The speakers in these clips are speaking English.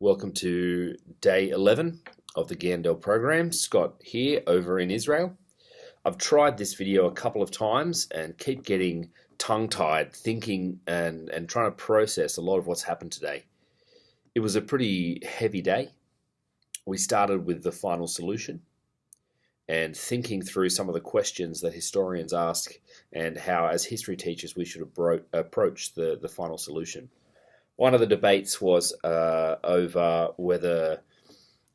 Welcome to day 11 of the Gandel program. Scott here over in Israel. I've tried this video a couple of times and keep getting tongue-tied thinking and trying to process a lot of what's happened today. It was a pretty heavy day. We started with the final solution and thinking through some of the questions that historians ask and how, as history teachers, we should approach the final solution. One of the debates was over whether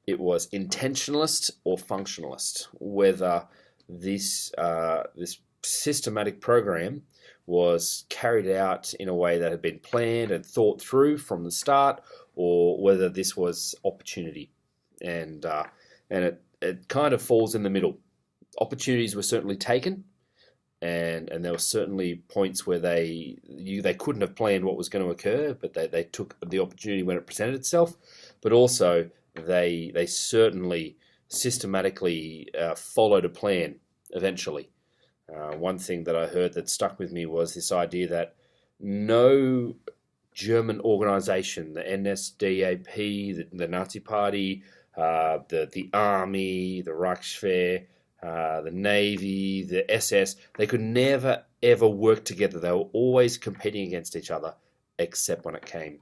it was intentionalist or functionalist, whether this systematic program was carried out in a way that had been planned and thought through from the start, or whether this was opportunity. And it kind of falls in the middle. Opportunities were certainly taken, and there were certainly points where they couldn't have planned what was going to occur, but they took the opportunity when it presented itself. But also they certainly systematically followed a plan eventually. One thing that I heard that stuck with me was this idea that no German organization, the NSDAP, the Nazi Party, the army, the Reichswehr, the Navy, the SS, they could never, ever work together. They were always competing against each other, except when it came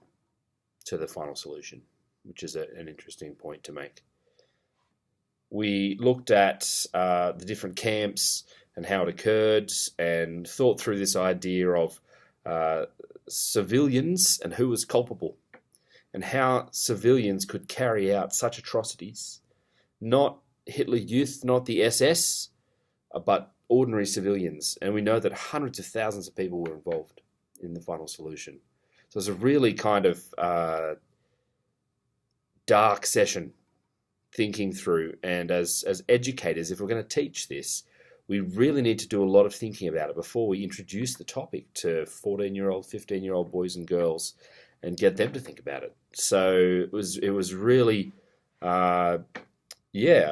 to the final solution, which is an interesting point to make. We looked at the different camps and how it occurred and thought through this idea of civilians and who was culpable and how civilians could carry out such atrocities, not Hitler Youth, not the SS, but ordinary civilians. And we know that hundreds of thousands of people were involved in the final solution. So it's a really kind of dark session thinking through. And as educators, if we're going to teach this, we really need to do a lot of thinking about it before we introduce the topic to 14-year-old, 15-year-old boys and girls and get them to think about it. So it was really... a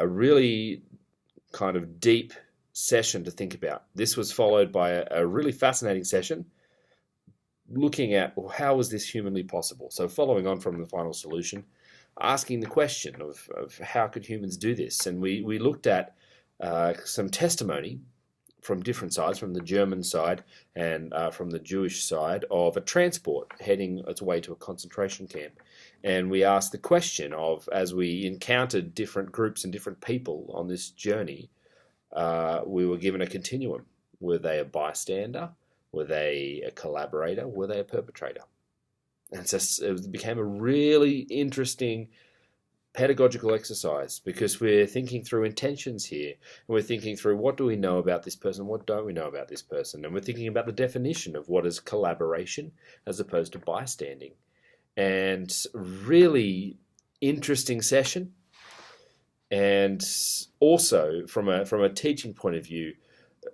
really kind of deep session to think about. This was followed by a really fascinating session looking at, well, how was this humanly possible? So following on from the final solution, asking the question of how could humans do this? And we looked at some testimony from different sides, from the German side and from the Jewish side, of a transport heading its way to a concentration camp. And we asked the question of, as we encountered different groups and different people on this journey, we were given a continuum. Were they a bystander? Were they a collaborator? Were they a perpetrator? And so it became a really interesting pedagogical exercise, because we're thinking through intentions here, and we're thinking through what do we know about this person, what don't we know about this person, and we're thinking about the definition of what is collaboration as opposed to bystanding. And really interesting session, and also from a teaching point of view,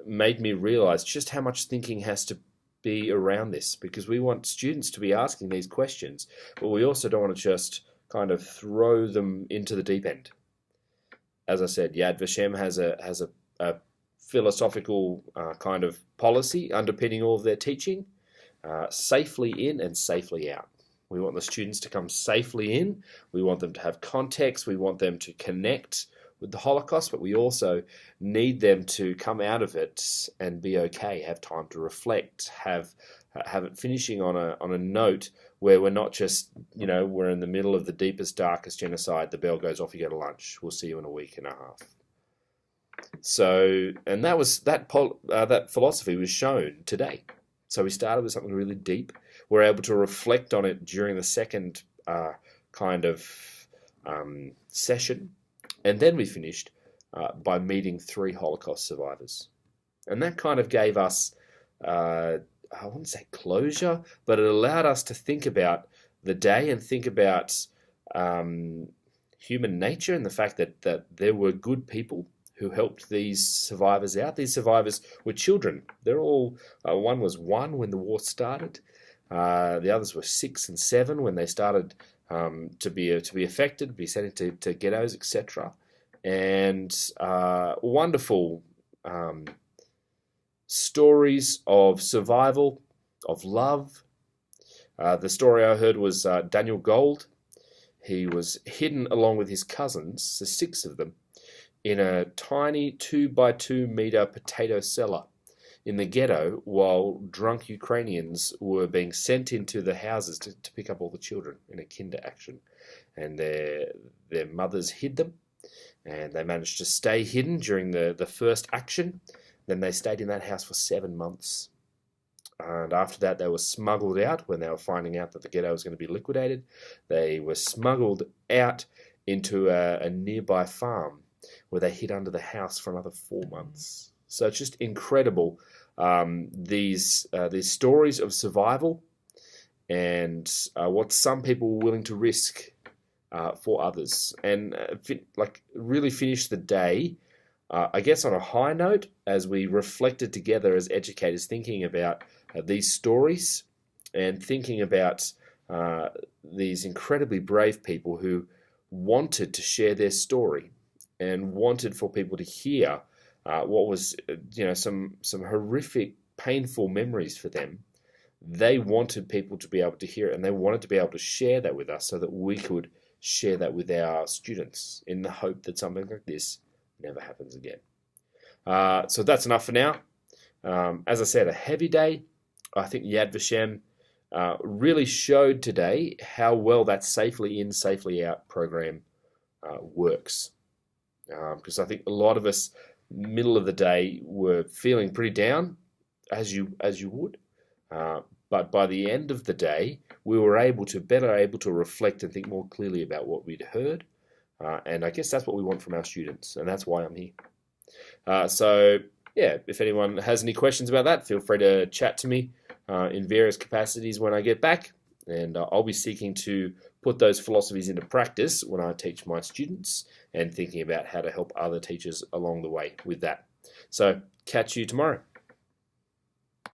made me realize just how much thinking has to be around this, because we want students to be asking these questions, but we also don't want to just kind of throw them into the deep end. As I said, Vashem has a philosophical kind of policy underpinning all of their teaching, safely in and safely out. We want the students to come safely in. We want them to have context. We want them to connect with the Holocaust, but we also need them to come out of it and be okay, have time to reflect, have it finishing on a note where we're not just, we're in the middle of the deepest, darkest genocide, the bell goes off, you go to lunch, we'll see you in a week and a half. So, and that philosophy was shown today. So we started with something really deep. We're able to reflect on it during the second kind of session. And then we finished by meeting 3 Holocaust survivors. And that kind of gave us, I wouldn't say closure, but it allowed us to think about the day and think about human nature and the fact that there were good people who helped these survivors out. These survivors were children. They're all, one was 1 when the war started. The others were 6 and 7 when they started to be affected, be sent into ghettos, etc. And wonderful stories of survival, of love. The story I heard was Daniel Gold. he was hidden along with his cousins, the 6 of them, in a tiny 2 by 2 meter potato cellar in the ghetto while drunk Ukrainians were being sent into the houses to pick up all the children in a kinder action. And their mothers hid them, and they managed to stay hidden during the first action. Then they stayed in that house for 7 months. And after that, they were smuggled out when they were finding out that the ghetto was going to be liquidated. They were smuggled out into a nearby farm where they hid under the house for another 4 months. So it's just incredible, these stories of survival and what some people were willing to risk for others, and really finish the day, I guess, on a high note as we reflected together as educators, thinking about these stories and thinking about these incredibly brave people who wanted to share their story and wanted for people to hear what was, some horrific, painful memories for them. They wanted people to be able to hear it, and they wanted to be able to share that with us so that we could share that with our students in the hope that something like this never happens again. So that's enough for now. As I said, a heavy day. I think Yad Vashem really showed today how well that Safely In, Safely Out program works. Because I think a lot of us, middle of the day, were feeling pretty down, as you would. But by the end of the day, we were better able to reflect and think more clearly about what we'd heard. And I guess that's what we want from our students, and that's why I'm here. So, if anyone has any questions about that, feel free to chat to me in various capacities when I get back. And I'll be seeking to put those philosophies into practice when I teach my students and thinking about how to help other teachers along the way with that. So, catch you tomorrow.